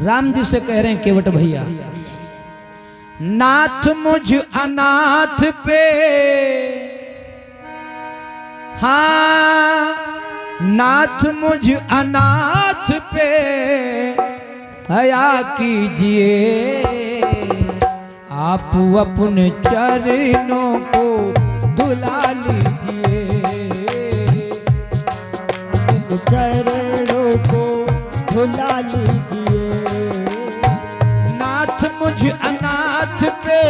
राम जी से कह रहे हैं केवट भैया, नाथ मुझ अनाथ पे, हाँ नाथ मुझ अनाथ पे दया कीजिए, आप अपने चरणों को धुला लीजिए, चरणों को धुला लीजिए। नाथ मुझ अनाथ पे,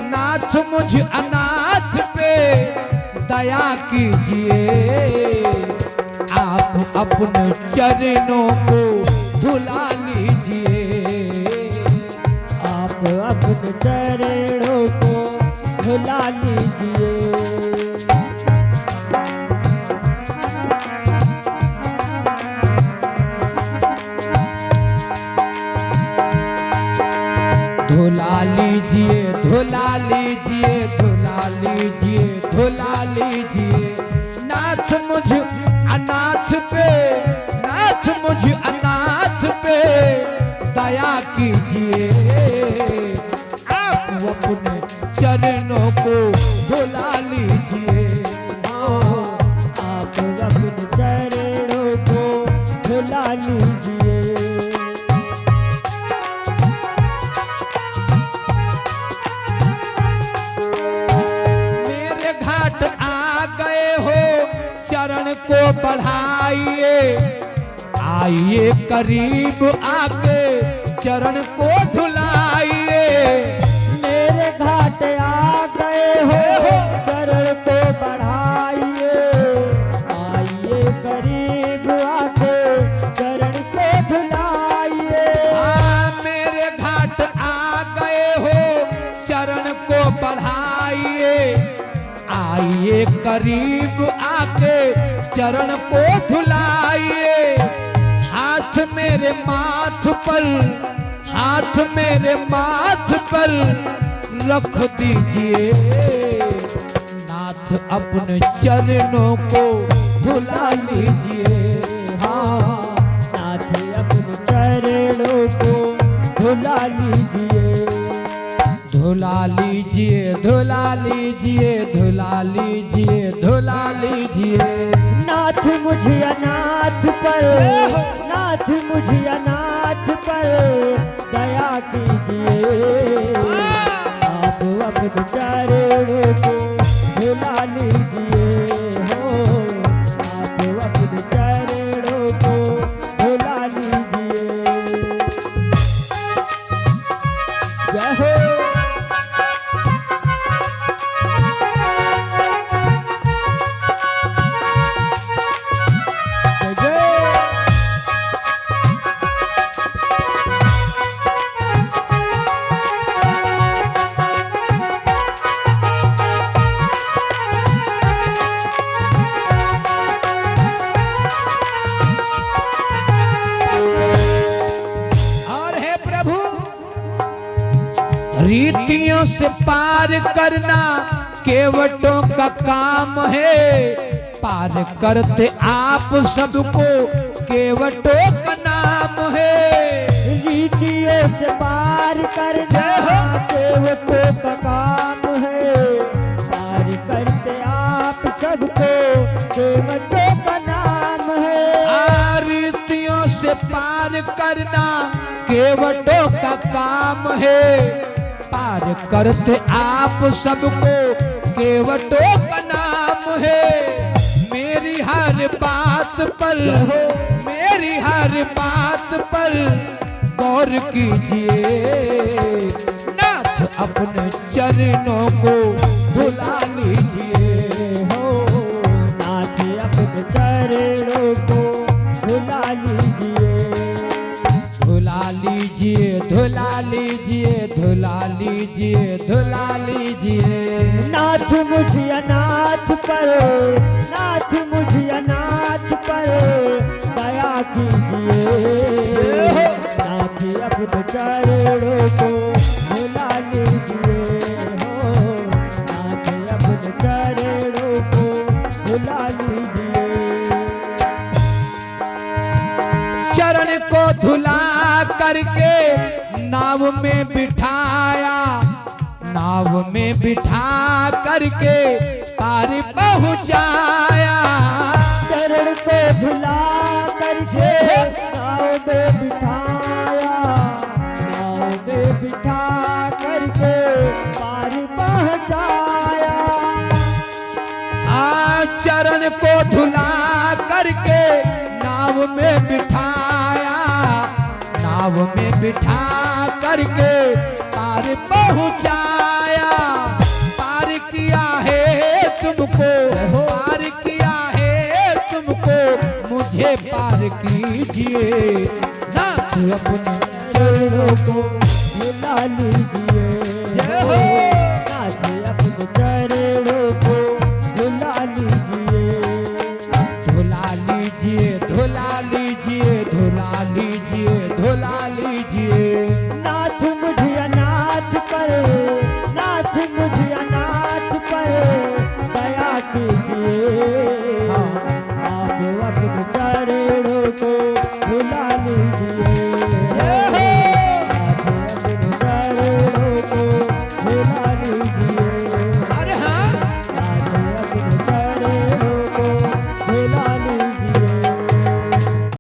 नाथ मुझ अनाथ पे दया कीजिए, आप अपने चरणों को धुला लीजिए, आप अपने चरणों को धुला लीजिए। धुला लीजिए, धुला लीजिए, धुला लीजिए, धुला लीजिए, नाथ मुझ अनाथ पे, नाथ मुझ अनाथ पे दया कीजिए, आप अपने चरणों को धुला लीजिए, आप अपने चरणों को धुला लीजिए। मेरे घाट आ गए हो चरण को बढ़ाइए, आइए करीब आके चरण को धुलाइए, मेरे घाट आ गए हो चरण को बढ़ाइए, आइए करीब आके चरण को धुलाइए। हाँ मेरे घाट आ गए हो चरण को बढ़ाइए, आइए करीब आके चरण को धुलाइए, हाथ मेरे माथ पर, हाथ मेरे माथ पर रख दीजिए, नाथ अपने चरणों को धुला लीजिए, हाँ नाथ अपने चरणों को धुला लीजिए। धुला लीजिए, धुला लीजिए, धुला लीजिए, धुला लीजिए, नाथ मुझे अनाथ पर, नाथ मुझे अनाथ पर दया कीजिए, आप अपने चरणों को धुला लीजिए, हो आप अपने चरणों को धुला लीजिए। जय हो रीतियों से पार करना केवटों का काम है, पार करते आप सबको केवटों का नाम है, रीतियों से पार करना केवटों का काम है, पार करते आप सबको केवटों का नाम है। रीतियों से पार करना केवटों का काम है, पार करते आप सबको केवटों का नाम है, मेरी हर बात पर, मेरी हर बात पर गौर कीजिए, नाथ अपने चरणों को धुला लीजिए, हो नाथ अपने चरणों को धुला लीजिए। धुला लीजिए, धुला लीजिए, धुला लीजिए, धुला लीजिए, नाथ मुझे अनाथ पर, नाथ मुझे अनाथ पर दया कीजिए, नाथ अपने चरणों को धुला लीजिए, हो नाथ अपने चरणों को धुला लीजिए। चरण को धुला करके नाव में बिठाया, नाव में बिठा करके पार पहुँचाया। चरण को धुला करके नाव में बिठाया, नाव में बिठा करके पार पहुँचाया। चरण को धुला करके नाव में बिठाया, नाव में बिठा करके पार पहुँचाया। पार किया है तुमको, पार किया है तुमको, मुझे पार कीजिए। नाथ अपने चरणों को धुला लीजिए, जय हो। नाथ अपने चरणों को धुला लीजिए, धुला लीजिए, धुला लीजिए, धुला लीजिए, धुला लीजिए। नाथ मुझे अनाथ पर, नाथ मुझे अनाथ पर दया कीजिए। आप अपने चरणों को धुला लीजिए,